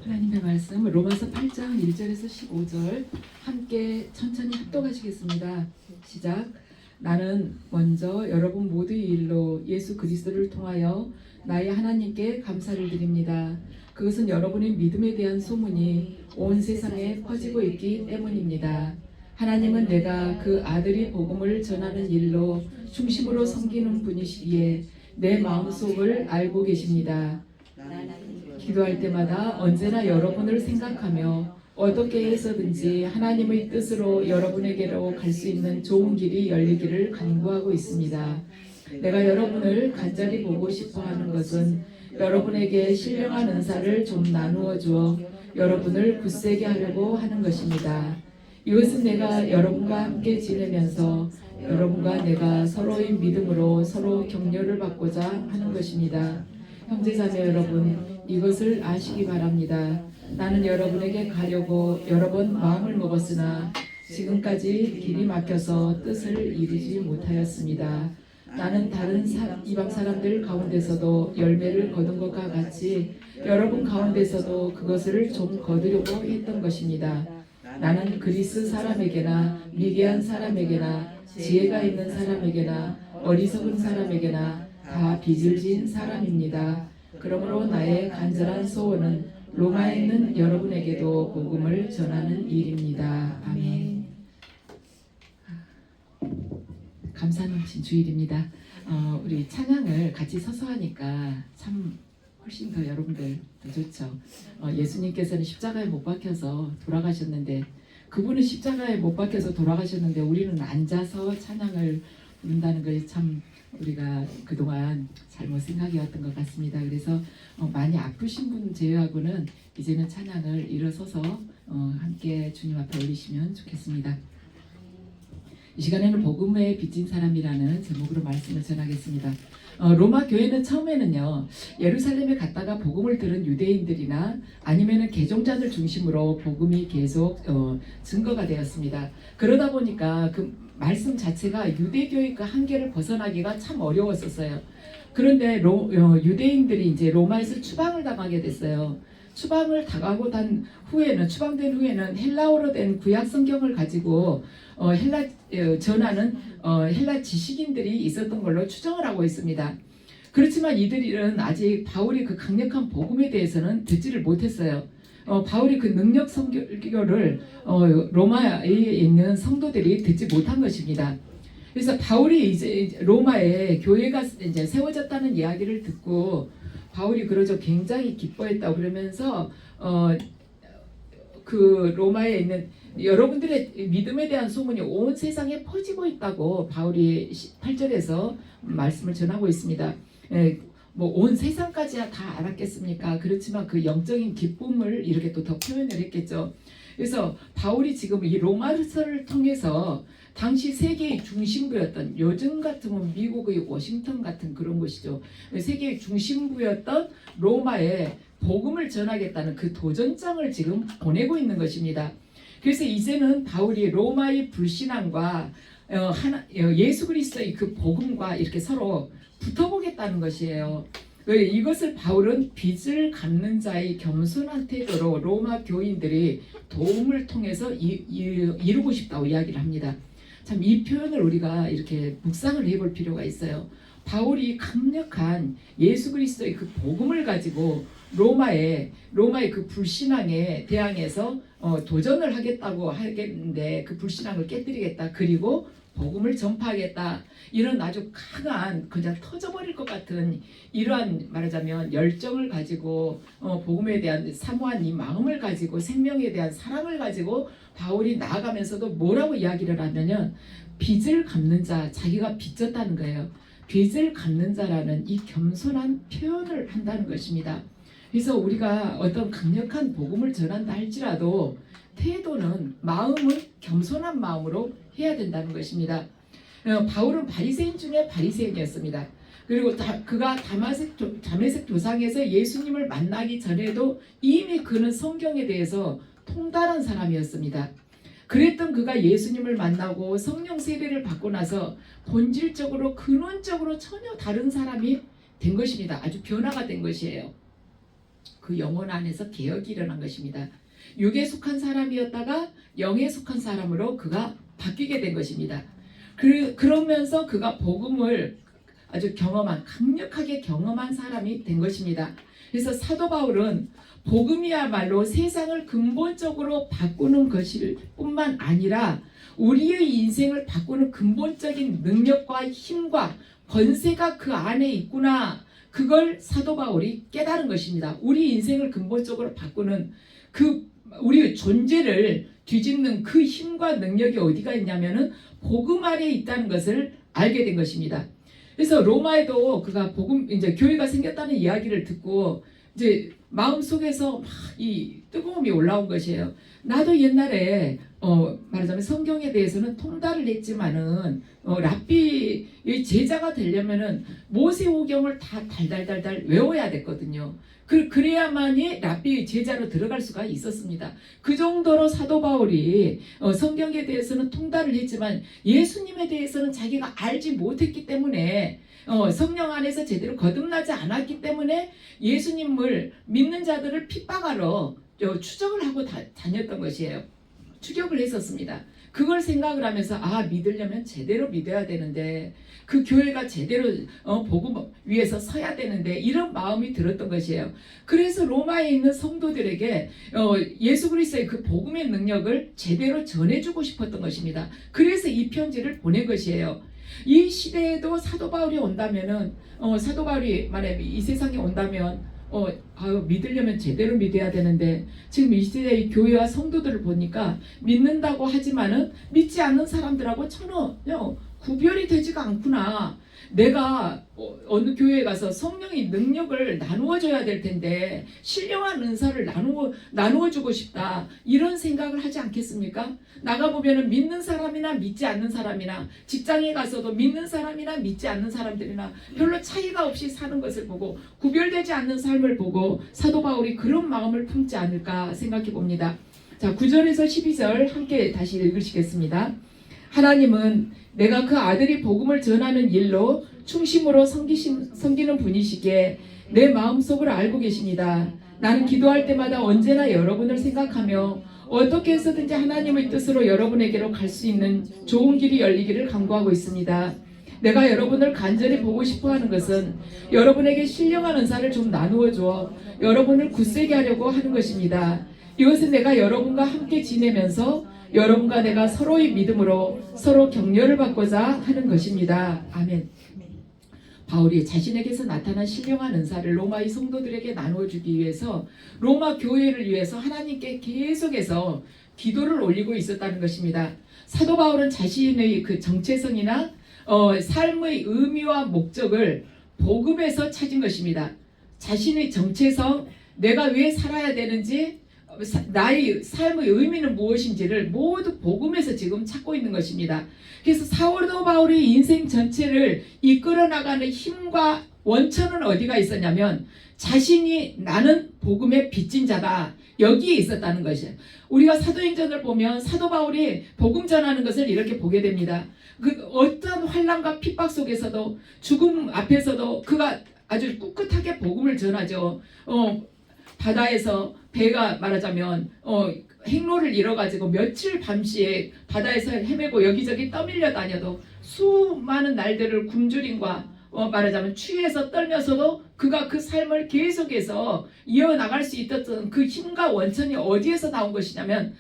하나님의 말씀 로마서 8장 1절에서 15절 함께 천천히 합독하시겠습니다. 시작. 나는 먼저 여러분 모두의 일로 예수 그리스도를 통하여 나의 하나님께 감사를 드립니다. 그것은 여러분의 믿음에 대한 소문이 온 세상에 퍼지고 있기 때문입니다. 하나님은 내가 그 아들이 복음을 전하는 일로 중심으로 섬기는 분이시기에 내 마음속을 알고 계십니다. 기도할 때마다 언제나 여러분을 생각하며 어떻게 해서든지 하나님의 뜻으로 여러분에게로 갈 수 있는 좋은 길이 열리기를 간구하고 있습니다. 내가 여러분을 간절히 보고 싶어 하는 것은 여러분에게 신령한 은사를 좀 나누어 주어 여러분을 굳세게 하려고 하는 것입니다. 이것은 내가 여러분과 함께 지내면서 여러분과 내가 서로의 믿음으로 서로 격려를 받고자 하는 것입니다. 형제자매 여러분, 이것을 아시기 바랍니다. 나는 여러분에게 가려고 여러 번 마음을 먹었으나 지금까지 길이 막혀서 뜻을 이루지 못하였습니다. 나는 다른 이방 사람들 가운데서도 열매를 거둔 것과 같이 여러분 가운데서도 그것을 좀 거두려고 했던 것입니다. 나는 그리스 사람에게나 미개한 사람에게나 지혜가 있는 사람에게나 어리석은 사람에게나 다 빚을 진 사람입니다. 그러므로 나의 간절한 소원은 로마에 있는 여러분에게도 복음을 전하는 일입니다. 아멘. 감사 넘친 주일입니다. 우리 찬양을 같이 서서 하니까 참 훨씬 더 여러분들 더 좋죠. 예수님께서는 십자가에 못 박혀서 돌아가셨는데 그분은 십자가에 못 박혀서 돌아가셨는데 우리는 앉아서 찬양을 부른다는 것이 참 우리가 그동안 잘못 생각해왔던 것 같습니다. 그래서 많이 아프신 분 제외하고는 이제는 찬양을 일어서서 함께 주님 앞에 올리시면 좋겠습니다. 이 시간에는 복음에 빚진 사람이라는 제목으로 말씀을 전하겠습니다. 로마 교회는 처음에는요 예루살렘에 갔다가 복음을 들은 유대인들이나 아니면은 개종자들 중심으로 복음이 계속 증거가 되었습니다. 그러다 보니까 그 말씀 자체가 유대교의 그 한계를 벗어나기가 참 어려웠었어요. 그런데 유대인들이 이제 로마에서 추방을 당하게 됐어요. 추방을 당하고 추방된 후에는 헬라어로 된 구약 성경을 가지고 전하는 헬라 지식인들이 있었던 걸로 추정을 하고 있습니다. 그렇지만 이들은 아직 바울이 그 강력한 복음에 대해서는 듣지를 못했어요. 바울이 그 능력 선교를 로마에 있는 성도들이 듣지 못한 것입니다. 그래서 바울이 이제 로마에 교회가 이제 세워졌다는 이야기를 듣고 바울이 그러죠. 굉장히 기뻐했다고 그러면서 그 로마에 있는 여러분들의 믿음에 대한 소문이 온 세상에 퍼지고 있다고 바울이 8절에서 말씀을 전하고 있습니다. 뭐 온 세상까지 다 알았겠습니까? 그렇지만 그 영적인 기쁨을 이렇게 또 더 표현을 했겠죠. 그래서 바울이 지금 이 로마서를 통해서 당시 세계의 중심부였던 요즘 같으면 미국의 워싱턴 같은 그런 곳이죠. 세계의 중심부였던 로마에 복음을 전하겠다는 그 도전장을 지금 보내고 있는 것입니다. 그래서 이제는 바울이 로마의 불신앙과 예수 그리스도의 그 복음과 이렇게 서로 붙어보겠다는 것이에요. 이것을 바울은 빚을 갚는 자의 겸손한 태도로 로마 교인들이 도움을 통해서 이루고 싶다고 이야기를 합니다. 참 이 표현을 우리가 이렇게 묵상을 해볼 필요가 있어요. 바울이 강력한 예수 그리스도의 그 복음을 가지고 로마의 그 불신앙에 대항해서 도전을 하겠다고 하겠는데 그 불신앙을 깨뜨리겠다. 그리고 복음을 전파하겠다. 이런 아주 강한 그냥 터져버릴 것 같은 이러한 말하자면 열정을 가지고 복음에 대한 사모한 이 마음을 가지고 생명에 대한 사랑을 가지고 바울이 나아가면서도 뭐라고 이야기를 하냐면 빚을 갚는 자, 자기가 빚졌다는 거예요. 빚을 갚는 자라는 이 겸손한 표현을 한다는 것입니다. 그래서 우리가 어떤 강력한 복음을 전한다 할지라도 태도는 마음은 겸손한 마음으로 해야 된다는 것입니다. 바울은 바리새인 중에 바리새인이었습니다. 그리고 그가 다메섹 도상에서 예수님을 만나기 전에도 이미 그는 성경에 대해서 통달한 사람이었습니다. 그랬던 그가 예수님을 만나고 성령 세례를 받고 나서 본질적으로 근원적으로 전혀 다른 사람이 된 것입니다. 아주 변화가 된 것이에요. 그 영혼 안에서 개혁이 일어난 것입니다. 육에 속한 사람이었다가 영에 속한 사람으로 그가 바뀌게 된 것입니다. 그러면서 그가 복음을 아주 강력하게 경험한 사람이 된 것입니다. 그래서 사도 바울은 복음이야말로 세상을 근본적으로 바꾸는 것일 뿐만 아니라 우리의 인생을 바꾸는 근본적인 능력과 힘과 권세가 그 안에 있구나. 그걸 사도 바울이 깨달은 것입니다. 우리 인생을 근본적으로 바꾸는 우리 존재를 뒤집는 그 힘과 능력이 어디가 있냐면은 복음 안에 있다는 것을 알게 된 것입니다. 그래서 로마에도 그가 이제 교회가 생겼다는 이야기를 듣고 이제 마음 속에서 막 이 뜨거움이 올라온 것이에요. 나도 옛날에 말하자면 성경에 대해서는 통달을 했지만은 랍비의 제자가 되려면은 모세오경을 다 달달달달 외워야 됐거든요. 그래야만이 랍비의 제자로 들어갈 수가 있었습니다. 그 정도로 사도 바울이 성경에 대해서는 통달을 했지만 예수님에 대해서는 자기가 알지 못했기 때문에 성령 안에서 제대로 거듭나지 않았기 때문에 예수님을 믿는 자들을 핍박하러 추적을 하고 다녔던 것이에요. 추격을 했었습니다. 그걸 생각을 하면서 믿으려면 제대로 믿어야 되는데 그 교회가 제대로 복음 위에서 서야 되는데 이런 마음이 들었던 것이에요. 그래서 로마에 있는 성도들에게 예수 그리스도의 그 복음의 능력을 제대로 전해주고 싶었던 것입니다. 그래서 이 편지를 보낸 것이에요. 이 시대에도 사도 바울이 온다면은 사도 바울이 만약에 이 세상에 온다면 믿으려면 제대로 믿어야 되는데 지금 이 시대의 교회와 성도들을 보니까 믿는다고 하지만은 믿지 않는 사람들하고 전혀 구별이 되지가 않구나. 내가 어느 교회에 가서 성령의 능력을 나누어 줘야 될 텐데 신령한 은사를 나누어 주고 싶다. 이런 생각을 하지 않겠습니까? 나가보면은 믿는 사람이나 믿지 않는 사람이나 직장에 가서도 믿는 사람이나 믿지 않는 사람들이나 별로 차이가 없이 사는 것을 보고 구별되지 않는 삶을 보고 사도 바울이 그런 마음을 품지 않을까 생각해 봅니다. 자, 9절에서 12절 함께 다시 읽으시겠습니다. 하나님은 내가 그 아들이 복음을 전하는 일로 충심으로 섬기는 분이시기에 내 마음속을 알고 계십니다. 나는 기도할 때마다 언제나 여러분을 생각하며 어떻게 해서든지 하나님의 뜻으로 여러분에게로 갈 수 있는 좋은 길이 열리기를 간구하고 있습니다. 내가 여러분을 간절히 보고 싶어하는 것은 여러분에게 신령한 은사를 좀 나누어 주어 여러분을 굳세게 하려고 하는 것입니다. 이것은 내가 여러분과 함께 지내면서 여러분과 내가 서로의 믿음으로 서로 격려를 받고자 하는 것입니다. 아멘. 바울이 자신에게서 나타난 신령한 은사를 로마의 성도들에게 나누어주기 위해서 로마 교회를 위해서 하나님께 계속해서 기도를 올리고 있었다는 것입니다. 사도 바울은 자신의 그 정체성이나 삶의 의미와 목적을 복음에서 찾은 것입니다. 자신의 정체성, 내가 왜 살아야 되는지, 나의 삶의 의미는 무엇인지를 모두 복음에서 지금 찾고 있는 것입니다. 그래서 사도 바울의 인생 전체를 이끌어 나가는 힘과 원천은 어디가 있었냐면 자신이 나는 복음의 빚진 자다. 여기에 있었다는 것이에요. 우리가 사도행전을 보면 사도 바울이 복음 전하는 것을 이렇게 보게 됩니다. 그 어떤 환난과 핍박 속에서도 죽음 앞에서도 그가 아주 꿋꿋하게 복음을 전하죠. 바다에서 배가 말하자면 행로를 잃어가지고 며칠 밤시에 바다에서 헤매고 여기저기 떠밀려 다녀도 수많은 날들을 굶주림과 말하자면 추위에서 떨면서도 그가 그 삶을 계속해서 이어나갈 수 있었던 그 힘과 원천이 어디에서 나온 것이냐면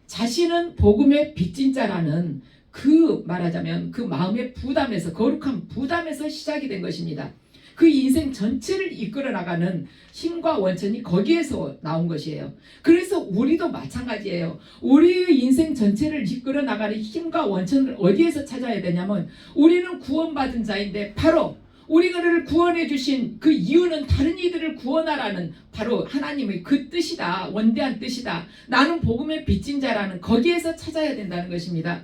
자신은 복음의 빚진 자라는 그 말하자면 그 마음의 부담에서 거룩한 부담에서 시작이 된 것입니다. 그 인생 전체를 이끌어 나가는 힘과 원천이 거기에서 나온 것이에요. 그래서 우리도 마찬가지예요. 우리의 인생 전체를 이끌어 나가는 힘과 원천을 어디에서 찾아야 되냐면 우리는 구원받은 자인데 바로 우리를 구원해 주신 그 이유는 다른 이들을 구원하라는 바로 하나님의 그 뜻이다. 원대한 뜻이다. 나는 복음의 빚진 자라는 거기에서 찾아야 된다는 것입니다.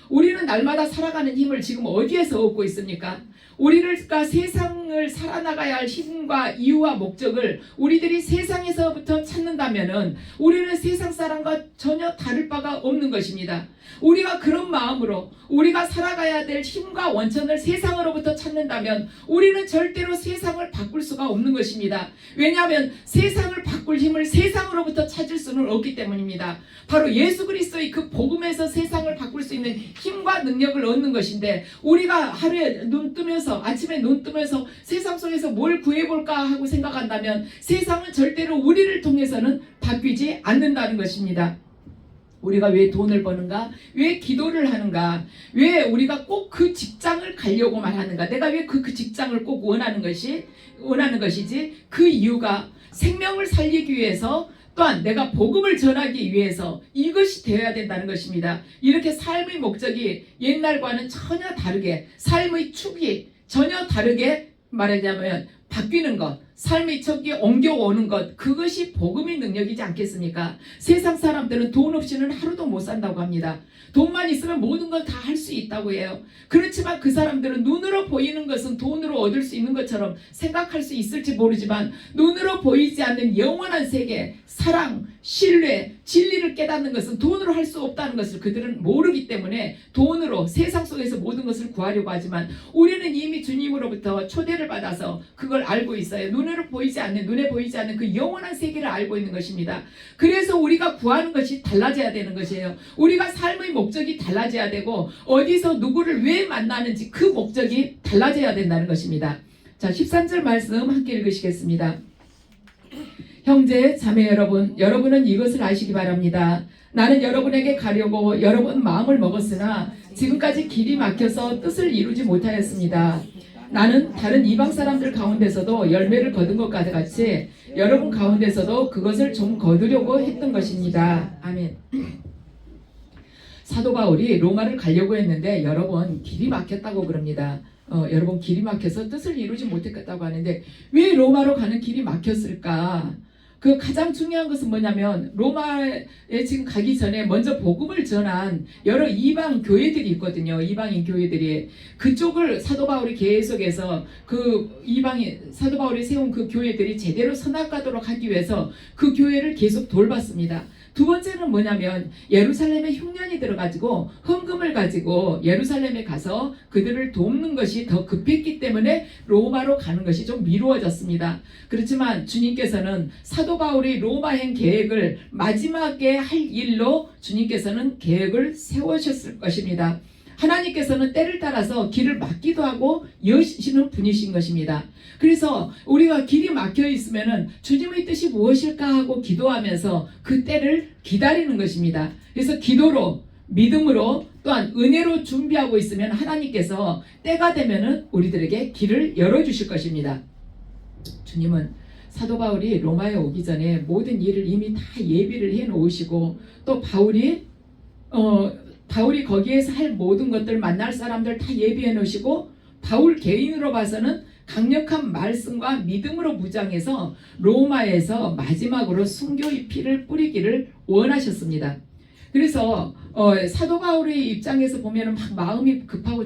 우리는 날마다 살아가는 힘을 지금 어디에서 얻고 있습니까? 우리가 세상을 살아나가야 할 힘과 이유와 목적을 우리들이 세상에서부터 찾는다면은 우리는 세상 사람과 전혀 다를 바가 없는 것입니다. 우리가 그런 마음으로 우리가 살아가야 될 힘과 원천을 세상으로부터 찾는다면 우리는 절대로 세상을 바꿀 수가 없는 것입니다. 왜냐하면 세상을 바꿀 힘을 세상으로부터 찾을 수는 없기 때문입니다. 바로 예수 그리스도의 그 복음에서 세상을 바꿀 수 있는 힘과 능력을 얻는 것인데, 우리가 하루에 눈 뜨면서 아침에 눈 뜨면서 세상 속에서 뭘 구해볼까 하고 생각한다면 세상은 절대로 우리를 통해서는 바뀌지 않는다는 것입니다. 우리가 왜 돈을 버는가? 왜 기도를 하는가? 왜 우리가 꼭 그 직장을 가려고만 하는가? 내가 왜 그 직장을 꼭 원하는 것이지? 그 이유가 생명을 살리기 위해서, 또한 내가 복음을 전하기 위해서 이것이 되어야 된다는 것입니다. 이렇게 삶의 목적이 옛날과는 전혀 다르게, 삶의 축이 전혀 다르게 말하자면 바뀌는 것, 삶의 척이 옮겨오는 것, 그것이 복음의 능력이지 않겠습니까? 세상 사람들은 돈 없이는 하루도 못 산다고 합니다. 돈만 있으면 모든 걸 다 할 수 있다고 해요. 그렇지만 그 사람들은 눈으로 보이는 것은 돈으로 얻을 수 있는 것처럼 생각할 수 있을지 모르지만, 눈으로 보이지 않는 영원한 세계, 사랑, 신뢰, 진리를 깨닫는 것은 돈으로 할 수 없다는 것을 그들은 모르기 때문에 돈으로 세상 속에서 모든 것을 구하려고 하지만, 우리는 이미 주님으로부터 초대를 받아서 그걸 알고 있어요. 눈에 보이지 않는 그 영원한 세계를 알고 있는 것입니다. 그래서 우리가 구하는 것이 달라져야 되는 것이에요. 우리가 삶의 목적이 달라져야 되고, 어디서 누구를 왜 만나는지 그 목적이 달라져야 된다는 것입니다. 자, 13절 말씀 함께 읽으시겠습니다. 형제 자매 여러분, 여러분은 이것을 아시기 바랍니다. 나는 여러분에게 가려고 여러 번 마음을 먹었으나 지금까지 길이 막혀서 뜻을 이루지 못하였습니다. 나는 다른 이방 사람들 가운데서도 열매를 거둔 것 같이 여러분 가운데서도 그것을 좀 거두려고 했던 것입니다. 아멘. 사도 바울이 로마를 가려고 했는데 여러 번 길이 막혔다고 그럽니다. 여러 번 길이 막혀서 뜻을 이루지 못했다고 하는데, 왜 로마로 가는 길이 막혔을까? 그 가장 중요한 것은 뭐냐면, 로마에 지금 가기 전에 먼저 복음을 전한 여러 이방 교회들이 있거든요. 이방인 교회들이. 그쪽을 사도 바울이 계속해서 사도 바울이 세운 그 교회들이 제대로 선악가도록 하기 위해서 그 교회를 계속 돌봤습니다. 두 번째는 뭐냐면, 예루살렘에 흉년이 들어가지고 헌금을 가지고 예루살렘에 가서 그들을 돕는 것이 더 급했기 때문에 로마로 가는 것이 좀 미루어졌습니다. 그렇지만 주님께서는 사도 바울이 로마행 계획을 마지막에 할 일로 주님께서는 계획을 세우셨을 것입니다. 하나님께서는 때를 따라서 길을 막기도 하고 여시는 분이신 것입니다. 그래서 우리가 길이 막혀 있으면은 주님의 뜻이 무엇일까 하고 기도하면서 그 때를 기다리는 것입니다. 그래서 기도로, 믿음으로, 또한 은혜로 준비하고 있으면 하나님께서 때가 되면은 우리들에게 길을 열어주실 것입니다. 주님은 사도 바울이 로마에 오기 전에 모든 일을 이미 다 예비를 해 놓으시고, 또 바울이 거기에서 할 모든 것들, 만날 사람들 다 예비해 놓으시고, 바울 개인으로 봐서는 강력한 말씀과 믿음으로 무장해서 로마에서 마지막으로 순교의 피를 뿌리기를 원하셨습니다. 그래서 사도 바울의 입장에서 보면 막 마음이 급하고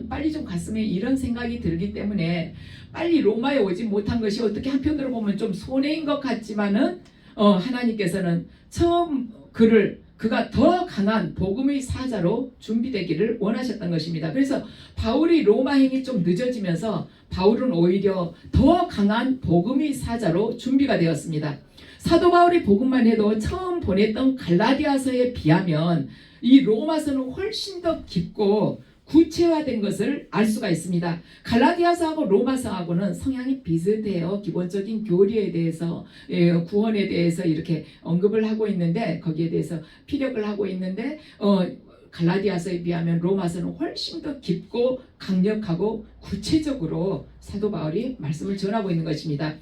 빨리 좀 갔으면 이런 생각이 들기 때문에 빨리 로마에 오지 못한 것이 어떻게 한편으로 보면 좀 손해인 것 같지만은 하나님께서는 처음 그가 더 강한 복음의 사자로 준비되기를 원하셨던 것입니다. 그래서 바울이 로마행이 좀 늦어지면서 바울은 오히려 더 강한 복음의 사자로 준비가 되었습니다. 사도 바울이 복음만 해도 처음 보냈던 갈라디아서에 비하면 이 로마서는 훨씬 더 깊고 구체화된 것을 알 수가 있습니다. 갈라디아서하고 로마서하고는 성향이 비슷해요. 기본적인 교리에 대해서, 구원에 대해서 이렇게 언급을 하고 있는데, 거기에 대해서 피력을 하고 있는데, 갈라디아서에 비하면 로마서는 훨씬 더 깊고 강력하고 구체적으로 사도 바울이 말씀을 전하고 있는 것입니다.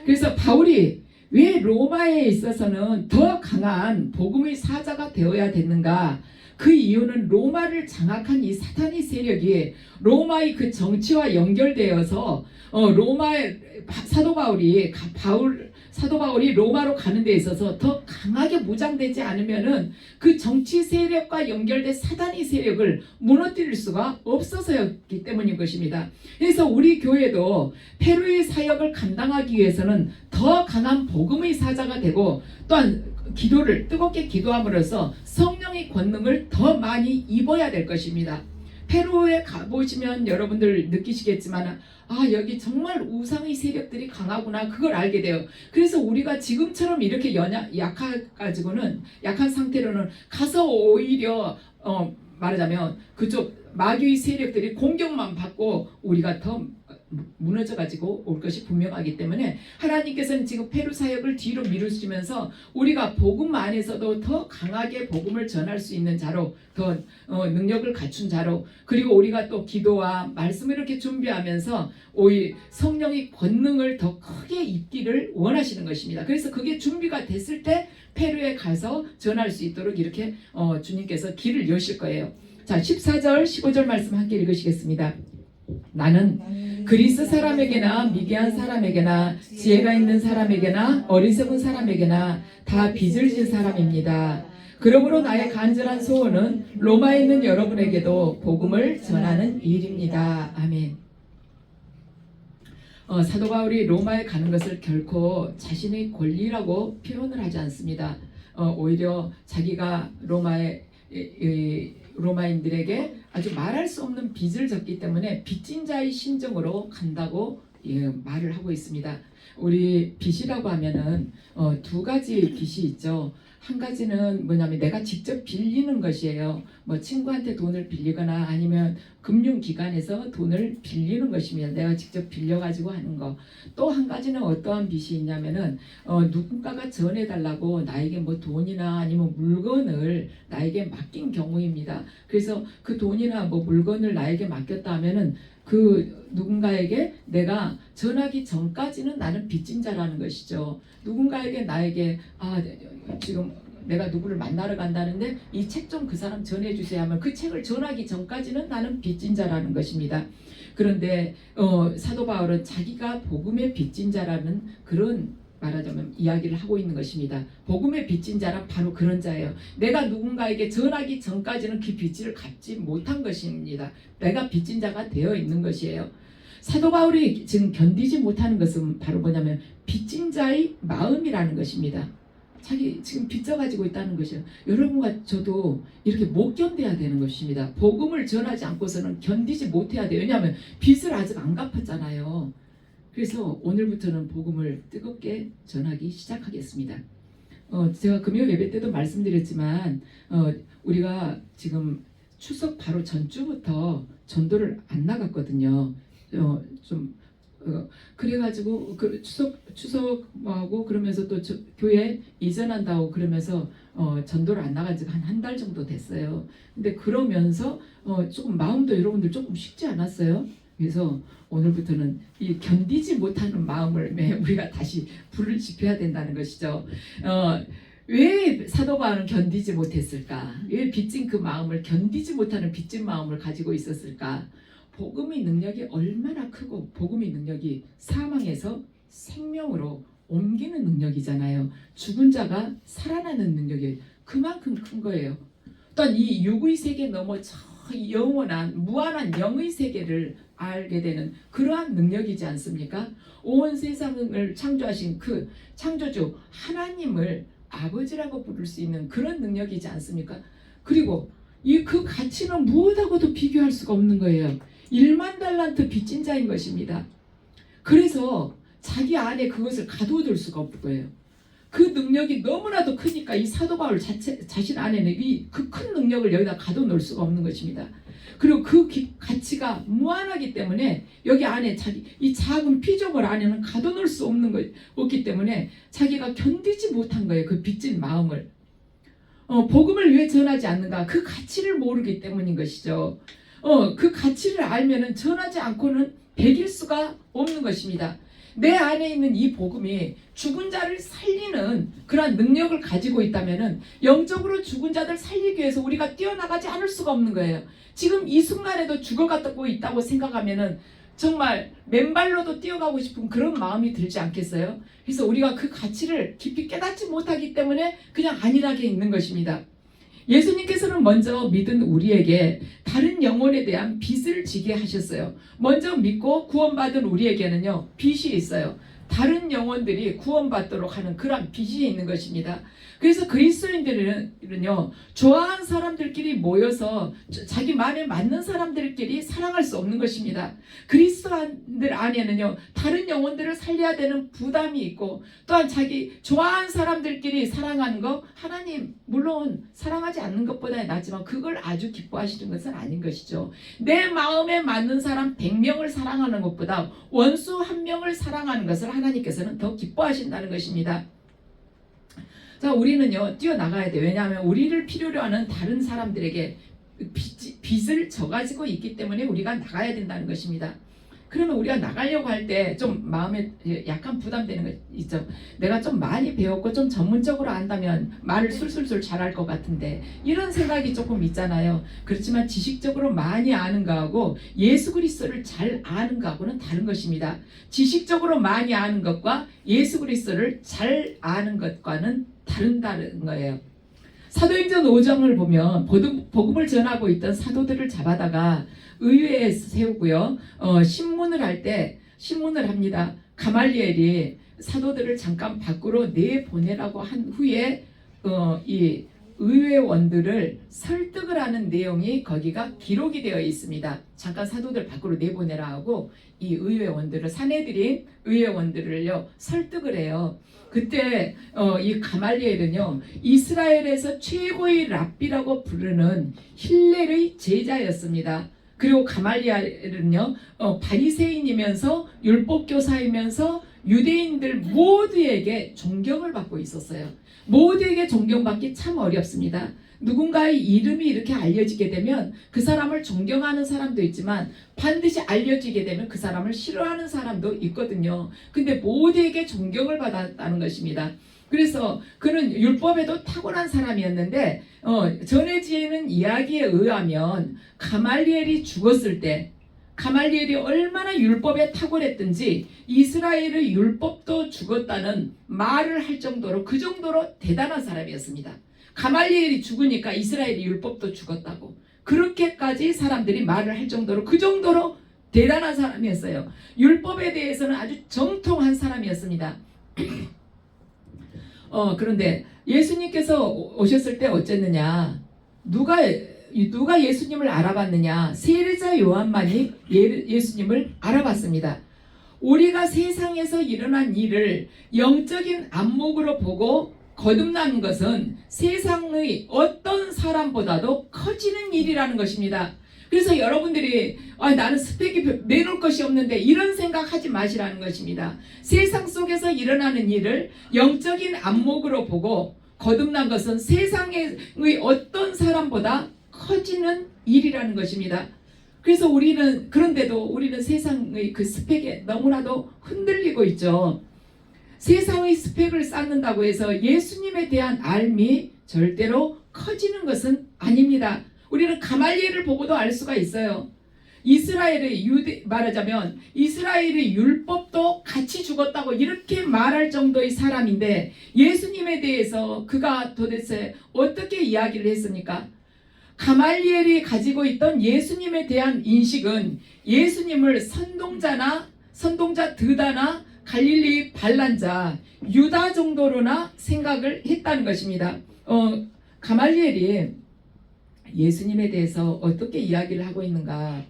그래서 바울이 왜 로마에 있어서는 더 강한 복음의 사자가 되어야 됐는가? 그 이유는 로마를 장악한 이 사탄의 세력이 로마의 그 정치와 연결되어서 사도 바울이 로마로 가는 데 있어서 더 강하게 무장되지 않으면은 그 정치 세력과 연결된 사단의 세력을 무너뜨릴 수가 없어서였기 때문인 것입니다. 그래서 우리 교회도 페루의 사역을 감당하기 위해서는 더 강한 복음의 사자가 되고 또한 기도를 뜨겁게 기도함으로써 성령의 권능을 더 많이 입어야 될 것입니다. 페루에 가보시면 여러분들 느끼시겠지만 여기 정말 우상의 세력들이 강하구나, 그걸 알게 돼요. 그래서 우리가 지금처럼 이렇게 약한 상태로는 가서 오히려 말하자면 그쪽 마귀의 세력들이 공격만 받고 우리가 더 무너져 가지고 올 것이 분명하기 때문에 하나님께서는 지금 페루 사역을 뒤로 미루시면서 우리가 복음 안에서도 더 강하게 복음을 전할 수 있는 자로, 더 능력을 갖춘 자로, 그리고 우리가 또 기도와 말씀을 이렇게 준비하면서 오히려 성령의 권능을 더 크게 입기를 원하시는 것입니다. 그래서 그게 준비가 됐을 때 페루에 가서 전할 수 있도록 이렇게 주님께서 길을 여실 거예요. 자, 14절 15절 말씀 함께 읽으시겠습니다. 나는 그리스 사람에게나 미개한 사람에게나 지혜가 있는 사람에게나 어리석은 사람에게나 다 빚을 진 사람입니다. 그러므로 나의 간절한 소원은 로마에 있는 여러분에게도 복음을 전하는 일입니다. 아멘. 사도 바울이 로마에 가는 것을 결코 자신의 권리라고 표현을 하지 않습니다. 오히려 자기가 로마인들에게 아주 말할 수 없는 빚을 졌기 때문에 빚진 자의 심정으로 간다고 말을 하고 있습니다. 우리 빚이라고 하면은 두 가지 빚이 있죠. 한 가지는 뭐냐면 내가 직접 빌리는 것이에요. 뭐 친구한테 돈을 빌리거나 아니면 금융기관에서 돈을 빌리는 것입니다. 내가 직접 빌려가지고 하는 거. 또 한 가지는 어떠한 빚이 있냐면은 누군가가 전해달라고 나에게 뭐 돈이나 아니면 물건을 나에게 맡긴 경우입니다. 그래서 그 돈이나 뭐 물건을 나에게 맡겼다 하면은 그 누군가에게 내가 전하기 전까지는 나는 빚진 자라는 것이죠. 누군가에게 나에게 지금 내가 누구를 만나러 간다는데 이 책 좀 그 사람 전해주세요 하면 그 책을 전하기 전까지는 나는 빚진 자라는 것입니다. 그런데 사도 바울은 자기가 복음의 빚진 자라는 그런 말하자면 이야기를 하고 있는 것입니다. 복음의 빚진 자란 바로 그런 자예요. 내가 누군가에게 전하기 전까지는 그 빚을 갚지 못한 것입니다. 내가 빚진 자가 되어 있는 것이에요. 사도 바울이 지금 견디지 못하는 것은 바로 뭐냐면 빚진 자의 마음이라는 것입니다. 자기 지금 빚져가지고 있다는 것이에요. 여러분과 저도 이렇게 못 견뎌야 되는 것입니다. 복음을 전하지 않고서는 견디지 못해야 돼요. 왜냐하면 빚을 아직 안 갚았잖아요. 그래서 오늘부터는 복음을 뜨겁게 전하기 시작하겠습니다. 제가 금요 예배 때도 말씀드렸지만 우리가 지금 추석 바로 전주부터 전도를 안 나갔거든요. 그래가지고 그 추석하고 그러면서 또 교회 이전한다고 그러면서 전도를 안 나간 지가 한 달 정도 됐어요. 근데 그러면서 조금 마음도 여러분들 조금 쉽지 않았어요. 그래서 오늘부터는 이 견디지 못하는 마음을 우리가 다시 불을 지펴야 된다는 것이죠. 왜 사도 바울은 견디지 못했을까? 왜 빚진 그 마음을 견디지 못하는 빚진 마음을 가지고 있었을까? 복음의 능력이 얼마나 크고 복음의 능력이 사망에서 생명으로 옮기는 능력이잖아요. 죽은 자가 살아나는 능력이 그만큼 큰 거예요. 또한 이 육의 세계 넘어 저 영원한 무한한 영의 세계를 알게 되는 그러한 능력이지 않습니까? 온 세상을 창조하신 그 창조주 하나님을 아버지라고 부를 수 있는 그런 능력이지 않습니까? 그리고 그 가치는 무엇하고도 비교할 수가 없는 거예요. 1만 달란트 빚진 자인 것입니다. 그래서 자기 안에 그것을 가둬둘 수가 없는 거예요. 그 능력이 너무나도 크니까 이 사도 바울 자신 안에는 그 큰 능력을 여기다 가둬놓을 수가 없는 것입니다. 그리고 그 가치가 무한하기 때문에 여기 안에 이 작은 피조물 안에는 가둬놓을 수 없기 때문에 자기가 견디지 못한 거예요. 그 빚진 마음을. 복음을 왜 전하지 않는가? 그 가치를 모르기 때문인 것이죠. 그 가치를 알면은 전하지 않고는 배길 수가 없는 것입니다. 내 안에 있는 이 복음이 죽은 자를 살리는 그러한 능력을 가지고 있다면은 영적으로 죽은 자들 살리기 위해서 우리가 뛰어나가지 않을 수가 없는 거예요. 지금 이 순간에도 죽어가고 있다고 생각하면은 정말 맨발로도 뛰어가고 싶은 그런 마음이 들지 않겠어요? 그래서 우리가 그 가치를 깊이 깨닫지 못하기 때문에 그냥 안일하게 있는 것입니다. 예수님께서는 먼저 믿은 우리에게 다른 영혼에 대한 빚을 지게 하셨어요. 먼저 믿고 구원받은 우리에게는요, 빚이 있어요. 다른 영혼들이 구원받도록 하는 그런 빚이 있는 것입니다. 그래서 그리스도인들은요, 좋아하는 사람들끼리 모여서 자기 마음에 맞는 사람들끼리 사랑할 수 없는 것입니다. 그리스도인들 안에는요, 다른 영혼들을 살려야 되는 부담이 있고, 또한 자기 좋아하는 사람들끼리 사랑하는 거, 하나님 물론 사랑하지 않는 것보다 낫지만 그걸 아주 기뻐하시는 것은 아닌 것이죠. 내 마음에 맞는 사람 100명을 사랑하는 것보다 원수 1명을 사랑하는 것을 하나님께서는 더 기뻐하신다는 것입니다. 자, 우리는요, 뛰어나가야 돼요. 왜냐하면 우리를 필요로 하는 다른 사람들에게 빚을 져가지고 있기 때문에 우리가 나가야 된다는 것입니다. 그러면 우리가 나가려고 할 때 좀 마음에 약간 부담되는 거 있죠. 내가 좀 많이 배웠고 좀 전문적으로 안다면 말을 술술술 잘할 것 같은데, 이런 생각이 조금 있잖아요. 그렇지만 지식적으로 많이 아는 거하고 예수 그리스도를 잘 아는 거하고는 다른 것입니다. 지식적으로 많이 아는 것과 예수 그리스도를 잘 아는 것과는 다른 거예요. 사도행전 5장을 보면 복음을 전하고 있던 사도들을 잡아다가 의회에 세우고요. 신문을 합니다. 가말리엘이 사도들을 잠깐 밖으로 내보내라고 한 후에 이 의회원들을 설득을 하는 내용이 거기가 기록이 되어 있습니다. 잠깐 사도들 밖으로 내보내라 하고 이 의회원들을, 사내들인 의회원들을요, 설득을 해요. 그때 이 가말리엘은요, 이스라엘에서 최고의 랍비라고 부르는 힐렐의 제자였습니다. 그리고 가말리엘은요, 바리새인이면서 율법교사이면서 유대인들 모두에게 존경을 받고 있었어요. 모두에게 존경받기 참 어렵습니다. 누군가의 이름이 이렇게 알려지게 되면 그 사람을 존경하는 사람도 있지만 반드시 알려지게 되면 그 사람을 싫어하는 사람도 있거든요. 근데 모두에게 존경을 받았다는 것입니다. 그래서 그는 율법에도 탁월한 사람이었는데 전해지는 이야기에 의하면 가말리엘이 죽었을 때, 가말리엘이 얼마나 율법에 탁월했든지 이스라엘의 율법도 죽었다는 말을 할 정도로, 그 정도로 대단한 사람이었습니다. 가말리엘이 죽으니까 이스라엘의 율법도 죽었다고, 그렇게까지 사람들이 말을 할 정도로, 그 정도로 대단한 사람이었어요. 율법에 대해서는 아주 정통한 사람이었습니다. 그런데 예수님께서 오셨을 때 어쨌느냐? 누가 예수님을 알아봤느냐? 세례자 요한만이 예수님을 알아봤습니다. 우리가 세상에서 일어난 일을 영적인 안목으로 보고 거듭나는 것은 세상의 어떤 사람보다도 커지는 일이라는 것입니다. 그래서 여러분들이 나는 스펙이 내놓을 것이 없는데 이런 생각하지 마시라는 것입니다. 세상 속에서 일어나는 일을 영적인 안목으로 보고 거듭난 것은 세상의 어떤 사람보다 커지는 일이라는 것입니다. 그래서 그런데도 우리는 세상의 그 스펙에 너무나도 흔들리고 있죠. 세상의 스펙을 쌓는다고 해서 예수님에 대한 알미 절대로 커지는 것은 아닙니다. 우리는 가말리엘을 보고도 알 수가 있어요. 말하자면 이스라엘의 율법도 같이 죽었다고 이렇게 말할 정도의 사람인데, 예수님에 대해서 그가 도대체 어떻게 이야기를 했습니까? 가말리엘이 가지고 있던 예수님에 대한 인식은 예수님을 선동자 드다나 갈릴리 반란자 유다 정도로나 생각을 했다는 것입니다. 가말리엘이 예수님에 대해서 어떻게 이야기를 하고 있는가,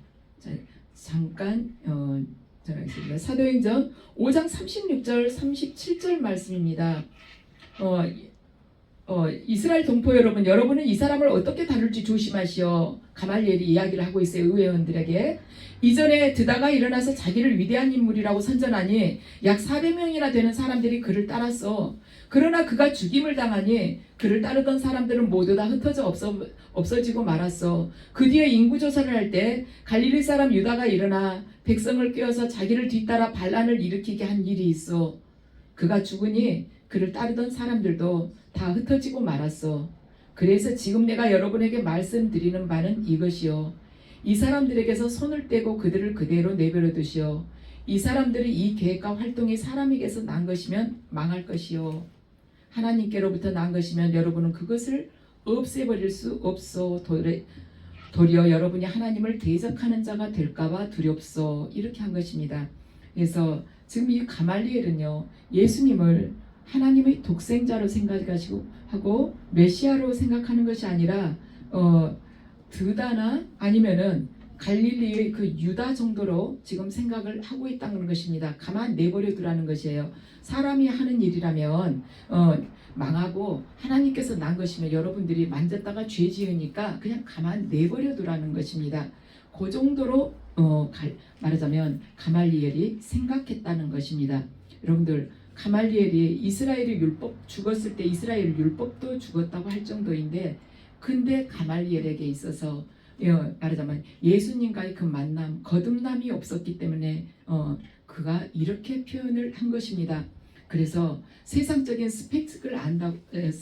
잠깐 전하겠습니다. 사도행전 5장 36절 37절 말씀입니다. 이스라엘 동포 여러분은 이 사람을 어떻게 다룰지 조심하시오. 가말리엘이 이야기를 하고 있어요. 의회원들에게. 이전에 드다가 일어나서 자기를 위대한 인물이라고 선전하니 약 400명이나 되는 사람들이 그를 따랐어. 그러나 그가 죽임을 당하니 그를 따르던 사람들은 모두 다 흩어져 없어지고 말았어. 그 뒤에 인구조사를 할 때 갈릴리 사람 유다가 일어나 백성을 꿰어서 자기를 뒤따라 반란을 일으키게 한 일이 있어. 그가 죽으니 그를 따르던 사람들도 다 흩어지고 말았어. 그래서 지금 내가 여러분에게 말씀드리는 바는 이것이요. 이 사람들에게서 손을 떼고 그들을 그대로 내버려 두시오. 이 사람들이 이 계획과 활동이 사람에게서 난 것이면 망할 것이요. 하나님께로부터 난 것이면 여러분은 그것을 없애버릴 수 없소. 도리어 여러분이 하나님을 대적하는 자가 될까봐 두렵소. 이렇게 한 것입니다. 그래서 지금 이 가말리엘은요, 예수님을 하나님의 독생자로 생각하시고 하고 메시아로 생각하는 것이 아니라 드다나 아니면은 갈릴리의 그 유다 정도로 지금 생각을 하고 있다는 것입니다. 가만 내버려 두라는 것이에요. 사람이 하는 일이라면 망하고 하나님께서 난 것이면 여러분들이 만졌다가 죄 지으니까 그냥 가만 내버려 두라는 것입니다. 그 정도로 말하자면 가말리엘이 생각했다는 것입니다. 여러분들, 가말리엘이 이스라엘의 율법 죽었을 때 이스라엘 율법도 죽었다고 할 정도인데, 근데 가말리엘에게 있어서 말하자면 예수님과의 그 만남, 거듭남이 없었기 때문에 그가 이렇게 표현을 한 것입니다. 그래서 세상적인 스펙을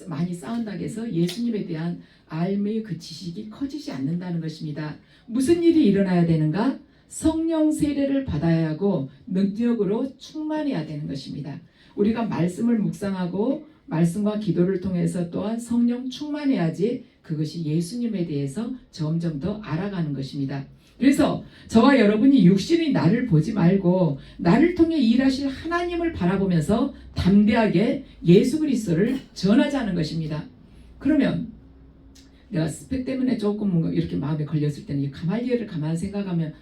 많이 쌓은다고 해서 예수님에 대한 알매의 그 지식이 커지지 않는다는 것입니다. 무슨 일이 일어나야 되는가? 성령 세례를 받아야 하고 능력으로 충만해야 되는 것입니다. 우리가 말씀을 묵상하고 말씀과 기도를 통해서 또한 성령 충만해야지 그것이 예수님에 대해서 점점 더 알아가는 것입니다. 그래서 저와 여러분이 육신의 나를 보지 말고 나를 통해 일하실 하나님을 바라보면서 담대하게 예수 그리스도를 전하자는 것입니다. 그러면 내가 스펙 때문에 조금 이렇게 마음에 걸렸을 때는 이 가말리엘을 가만히 생각하면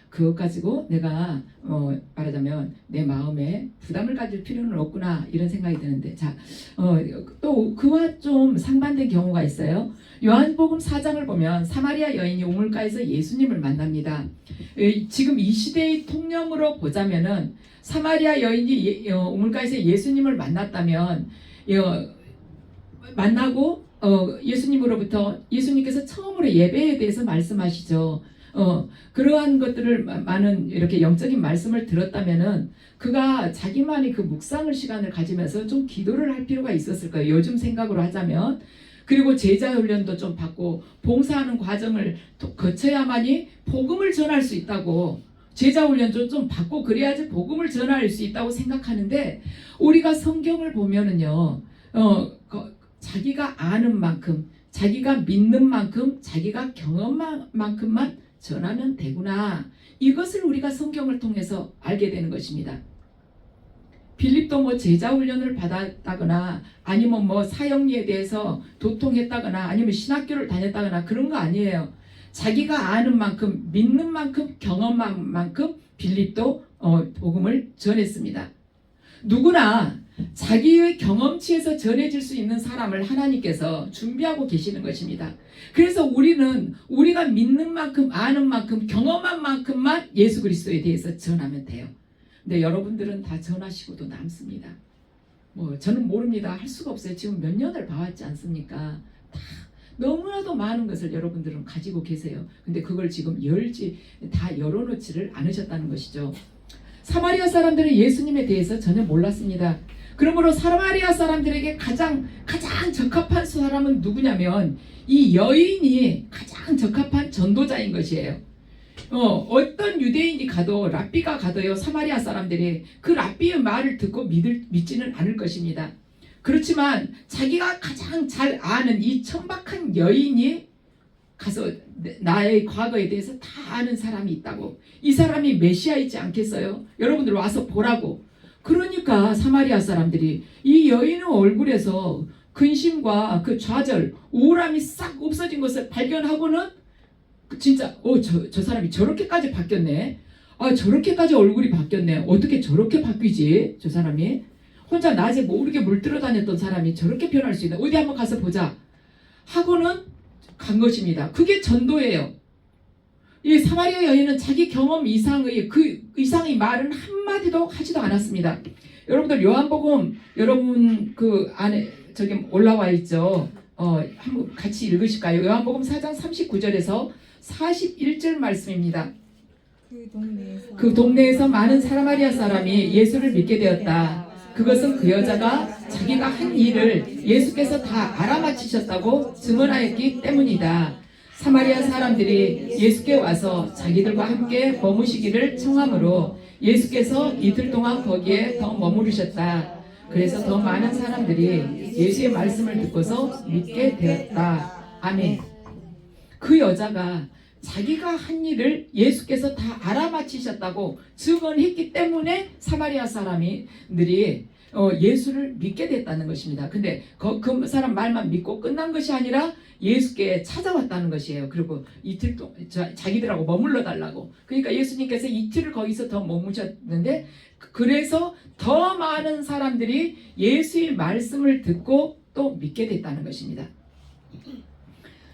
그것 가지고 내가 말하자면 내 마음에 부담을 가질 필요는 없구나, 이런 생각이 드는데, 또 그와 좀 상반된 경우가 있어요. 요한복음 4장을 보면 사마리아 여인이 우물가에서 예수님을 만납니다. 지금 이 시대의 통념으로 보자면은 사마리아 여인이 우물가에서 예수님을 만났다면 만나고 예수님으로부터 예수님께서 처음으로 예배에 대해서 말씀하시죠. 그러한 것들을 많은 이렇게 영적인 말씀을 들었다면은 그가 자기만의 그 묵상을 시간을 가지면서 좀 기도를 할 필요가 있었을 거예요. 요즘 생각으로 하자면. 그리고 제자 훈련도 좀 받고 봉사하는 과정을 거쳐야만이 복음을 전할 수 있다고, 제자 훈련도 좀 받고 그래야지 복음을 전할 수 있다고 생각하는데, 우리가 성경을 보면은요, 자기가 아는 만큼, 자기가 믿는 만큼, 자기가 경험한 만큼만 전하면 되구나, 이것을 우리가 성경을 통해서 알게 되는 것입니다. 빌립도 제자 훈련을 받았다거나 아니면 사형리에 대해서 도통했다거나 아니면 신학교를 다녔다거나 그런 거 아니에요. 자기가 아는 만큼, 믿는 만큼, 경험한 만큼 빌립도 복음을 전했습니다. 누구나 자기의 경험치에서 전해질 수 있는 사람을 하나님께서 준비하고 계시는 것입니다. 그래서 우리가 믿는 만큼, 아는 만큼, 경험한 만큼만 예수 그리스도에 대해서 전하면 돼요. 근데 여러분들은 다 전하시고도 남습니다. 저는 모릅니다. 할 수가 없어요. 지금 몇 년을 봐왔지 않습니까? 다 너무나도 많은 것을 여러분들은 가지고 계세요. 근데 그걸 지금 다 열어놓지를 않으셨다는 것이죠. 사마리아 사람들은 예수님에 대해서 전혀 몰랐습니다. 그러므로 사마리아 사람들에게 가장 적합한 사람은 누구냐면 이 여인이 가장 적합한 전도자인 것이에요. 어떤 유대인이 가도, 랍비가 가도요, 사마리아 사람들이 그 랍비의 말을 듣고 믿지는 않을 것입니다. 그렇지만 자기가 가장 잘 아는 이 천박한 여인이 가서 나의 과거에 대해서 다 아는 사람이 있다고, 이 사람이 메시아이지 않겠어요? 여러분들 와서 보라고. 그러니까 사마리아 사람들이 이 여인의 얼굴에서 근심과 그 좌절, 우울함이 싹 없어진 것을 발견하고는 진짜 저 사람이 저렇게까지 바뀌었네. 저렇게까지 얼굴이 바뀌었네. 어떻게 저렇게 바뀌지? 저 사람이 혼자 낮에 모르게 물들어 다녔던 사람이 저렇게 변할 수 있나? 어디 한번 가서 보자 하고는 간 것입니다. 그게 전도예요. 이 사마리아 여인은 자기 경험 이상의 그 이상의 말은 한마디도 하지도 않았습니다. 여러분들 요한복음 여러분 그 안에 저기 올라와 있죠. 한번 같이 읽으실까요? 요한복음 4장 39절에서 41절 말씀입니다. 그 동네에서 많은 사마리아 사람이 예수를 믿게 되었다. 그것은 그 여자가 자기가 한 일을 예수께서 다 알아맞히셨다고 증언하였기 때문이다. 사마리아 사람들이 예수께 와서 자기들과 함께 머무시기를 청하므로 예수께서 이틀 동안 거기에 더 머무르셨다. 그래서 더 많은 사람들이 예수의 말씀을 듣고서 믿게 되었다. 아멘. 그 여자가 자기가 한 일을 예수께서 다 알아맞히셨다고 증언했기 때문에 사마리아 사람들이 예수를 믿게 됐다는 것입니다. 근데 그 사람 말만 믿고 끝난 것이 아니라 예수께 찾아왔다는 것이에요. 그리고 이틀 동안 자기들하고 머물러 달라고. 그러니까 예수님께서 이틀을 거기서 더 머무셨는데, 그래서 더 많은 사람들이 예수의 말씀을 듣고 또 믿게 됐다는 것입니다.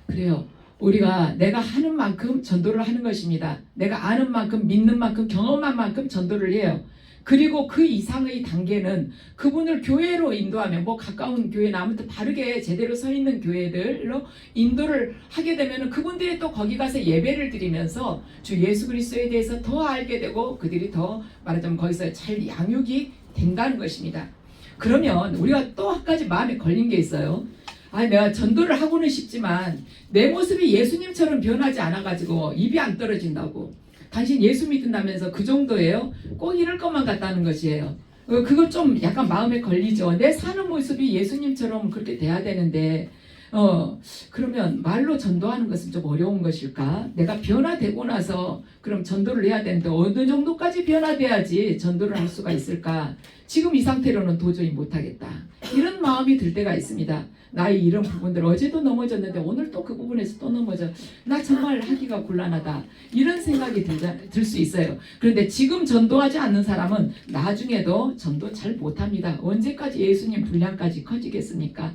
그래요. 우리가 내가 하는 만큼 전도를 하는 것입니다. 내가 아는 만큼, 믿는 만큼, 경험한 만큼 전도를 해요. 그리고 그 이상의 단계는 그분을 교회로 인도하면, 가까운 교회나 아무튼 바르게 제대로 서 있는 교회들로 인도를 하게 되면 그분들이 또 거기 가서 예배를 드리면서 주 예수 그리스도에 대해서 더 알게 되고 그들이 더 말하자면 거기서 잘 양육이 된다는 것입니다. 그러면 우리가 또 한 가지 마음에 걸린 게 있어요. 내가 전도를 하고는 싶지만 내 모습이 예수님처럼 변하지 않아가지고 입이 안 떨어진다고. 당신 예수 믿는다면서 그 정도예요? 꼭 이럴 것만 같다는 것이에요. 그거 좀 약간 마음에 걸리죠. 내 사는 모습이 예수님처럼 그렇게 돼야 되는데 그러면 말로 전도하는 것은 좀 어려운 것일까? 내가 변화되고 나서 그럼 전도를 해야 되는데 어느 정도까지 변화돼야지 전도를 할 수가 있을까? 지금 이 상태로는 도저히 못하겠다. 이런 마음이 들 때가 있습니다. 나의 이런 부분들, 어제도 넘어졌는데 오늘 또 그 부분에서 또 넘어져. 나 정말 하기가 곤란하다. 이런 생각이 들 수 있어요. 그런데 지금 전도하지 않는 사람은 나중에도 전도 잘 못합니다. 언제까지 예수님 분량까지 커지겠습니까?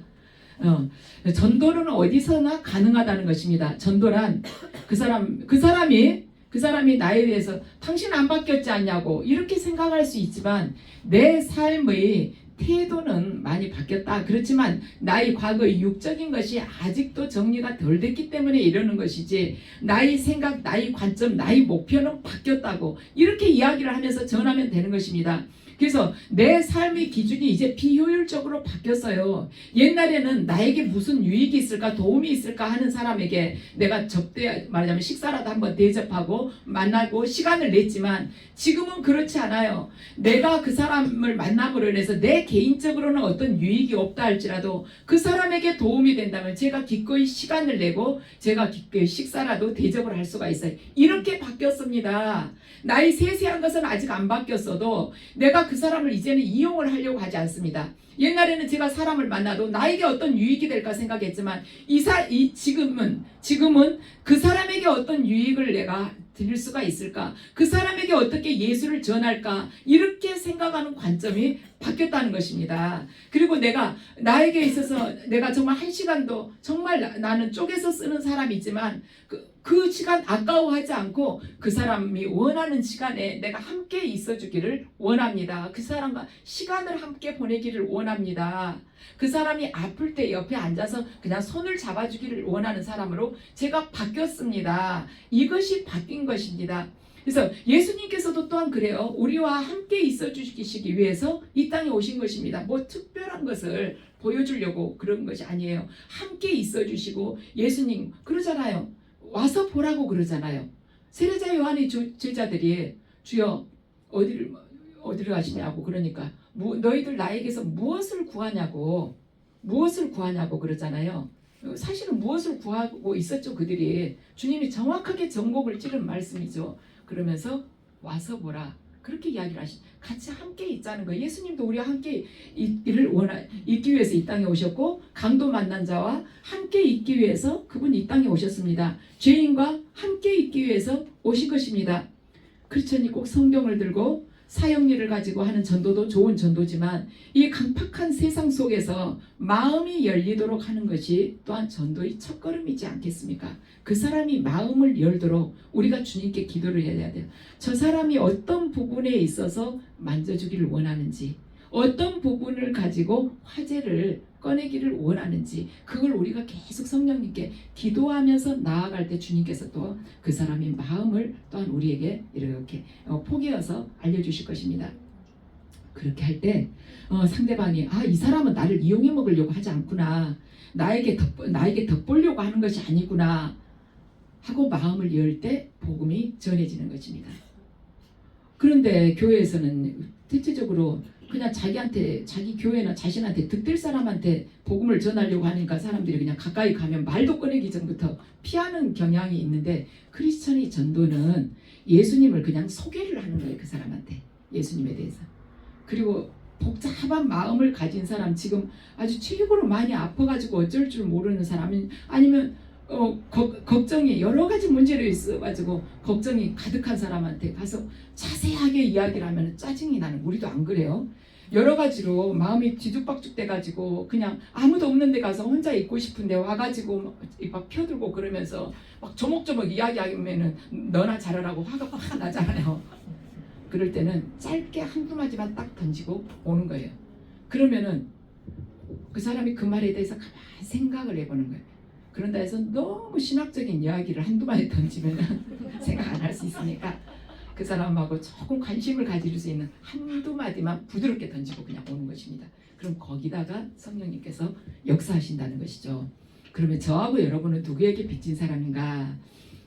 전도는 어디서나 가능하다는 것입니다. 전도란 그 사람이 나에 대해서 당신 안 바뀌었지 않냐고 이렇게 생각할 수 있지만 내 삶의 태도는 많이 바뀌었다. 그렇지만 나의 과거의 육적인 것이 아직도 정리가 덜 됐기 때문에 이러는 것이지, 나의 생각, 나의 관점, 나의 목표는 바뀌었다고 이렇게 이야기를 하면서 전하면 되는 것입니다. 그래서 내 삶의 기준이 이제 비효율적으로 바뀌었어요. 옛날에는 나에게 무슨 유익이 있을까, 도움이 있을까 하는 사람에게 내가 말하자면 식사라도 한번 대접하고 만나고 시간을 냈지만 지금은 그렇지 않아요. 내가 그 사람을 만남으로 인해서 내 개인적으로는 어떤 유익이 없다 할지라도 그 사람에게 도움이 된다면 제가 기꺼이 시간을 내고 제가 기꺼이 식사라도 대접을 할 수가 있어요. 이렇게 바뀌었습니다. 나의 세세한 것은 아직 안 바뀌었어도 내가 그 사람을 이제는 이용을 하려고 하지 않습니다. 옛날에는 제가 사람을 만나도 나에게 어떤 유익이 될까 생각했지만 지금은 그 사람에게 어떤 유익을 내가 드릴 수가 있을까? 그 사람에게 어떻게 예수를 전할까? 이렇게 생각하는 관점이 바뀌었다는 것입니다. 그리고 나에게 있어서 내가 정말 한 시간도 정말 나는 쪼개서 쓰는 사람이지만 그 시간 아까워하지 않고 그 사람이 원하는 시간에 내가 함께 있어주기를 원합니다. 그 사람과 시간을 함께 보내기를 원합니다. 그 사람이 아플 때 옆에 앉아서 그냥 손을 잡아주기를 원하는 사람으로 제가 바뀌었습니다. 이것이 바뀐 것입니다. 그래서 예수님께서도 또한 그래요. 우리와 함께 있어 주시기 위해서 이 땅에 오신 것입니다. 특별한 것을 보여주려고 그런 것이 아니에요. 함께 있어 주시고 예수님 그러잖아요. 와서 보라고 그러잖아요. 세례자 요한의 제자들이 주여 어디를 가시냐고 그러니까 너희들 나에게서 무엇을 구하냐고 그러잖아요. 사실은 무엇을 구하고 있었죠. 그들이 주님이 정확하게 정곡을 찌른 말씀이죠. 그러면서 와서 보라 그렇게 이야기를 같이 함께 있자는 거예요. 예수님도 우리와 함께 있기 위해서 이 땅에 오셨고 강도 만난 자와 함께 있기 위해서 그분이 이 땅에 오셨습니다. 죄인과 함께 있기 위해서 오신 것입니다. 크리스천이 꼭 성경을 들고 사역일을 가지고 하는 전도도 좋은 전도지만 이 강팍한 세상 속에서 마음이 열리도록 하는 것이 또한 전도의 첫걸음이지 않겠습니까? 그 사람이 마음을 열도록 우리가 주님께 기도를 해야 돼요. 저 사람이 어떤 부분에 있어서 만져주기를 원하는지, 어떤 부분을 가지고 화제를 꺼내기를 원하는지, 그걸 우리가 계속 성령님께 기도하면서 나아갈 때 주님께서 또 그 사람의 마음을 또한 우리에게 이렇게 포개어서 알려주실 것입니다. 그렇게 할 때 상대방이 이 사람은 나를 이용해 먹으려고 하지 않구나, 나에게 덕보려고 하는 것이 아니구나, 하고 마음을 열 때 복음이 전해지는 것입니다. 그런데 교회에서는 대체적으로 그냥 자기한테, 자기 교회나 자신한테 득될 사람한테 복음을 전하려고 하니까 사람들이 그냥 가까이 가면 말도 꺼내기 전부터 피하는 경향이 있는데, 크리스천의 전도는 예수님을 그냥 소개를 하는 거예요. 그 사람한테 예수님에 대해서. 그리고 복잡한 마음을 가진 사람, 지금 아주 최고로 많이 아파가지고 어쩔 줄 모르는 사람, 아니면 걱정이 여러 가지 문제로 있어가지고 걱정이 가득한 사람한테 가서 자세하게 이야기를 하면 짜증이 나는, 우리도 안 그래요? 여러 가지로 마음이 뒤죽박죽 돼가지고 그냥 아무도 없는 데 가서 혼자 있고 싶은데 와가지고 막 펴들고 그러면서 막 조목조목 이야기하면은 너나 잘하라고 화가 확 나잖아요. 그럴 때는 짧게 한두 마디만 딱 던지고 오는 거예요. 그러면은 그 사람이 그 말에 대해서 가만히 생각을 해보는 거예요. 그런다 해서 너무 신학적인 이야기를 한두 마디 던지면 생각 안 할 수 있으니까 그 사람하고 조금 관심을 가질 수 있는 한두 마디만 부드럽게 던지고 그냥 오는 것입니다. 그럼 거기다가 성령님께서 역사하신다는 것이죠. 그러면 저하고 여러분은 누구에게 빚진 사람인가?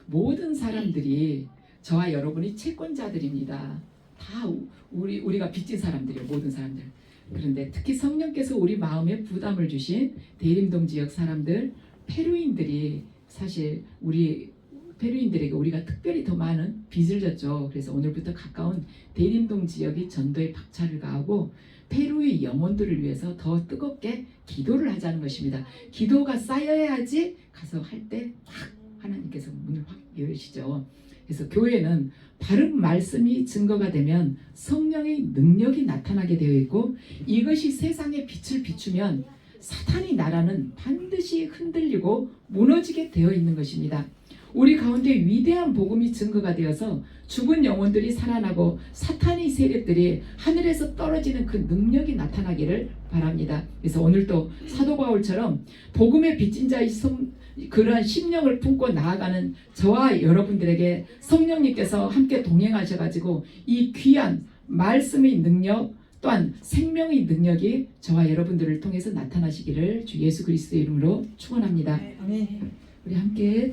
모든 사람들이, 저와 여러분이 채권자들입니다. 다 우리가 빚진 사람들이에요. 모든 사람들. 그런데 특히 성령께서 우리 마음에 부담을 주신 대림동 지역 사람들, 페루인들이 사실 우리 페루인들에게 우리가 특별히 더 많은 빚을 졌죠. 그래서 오늘부터 가까운 대림동 지역의 전도에 박차를 가하고 페루의 영혼들을 위해서 더 뜨겁게 기도를 하자는 것입니다. 기도가 쌓여야지 가서 할 때 확 하나님께서 문을 확 열으시죠. 그래서 교회는 바른 말씀이 증거가 되면 성령의 능력이 나타나게 되어 있고, 이것이 세상에 빛을 비추면 사탄의 나라는 반드시 흔들리고 무너지게 되어 있는 것입니다. 우리 가운데 위대한 복음이 증거가 되어서 죽은 영혼들이 살아나고 사탄의 세력들이 하늘에서 떨어지는 그 능력이 나타나기를 바랍니다. 그래서 오늘도 사도 바울처럼 복음의 빚진 자의 그러한 심령을 품고 나아가는 저와 여러분들에게 성령님께서 함께 동행하셔가지고 이 귀한 말씀의 능력, 또한 생명의 능력이 저와 여러분들을 통해서 나타나시기를 주 예수 그리스도의 이름으로 축원합니다. 아멘. 우리 함께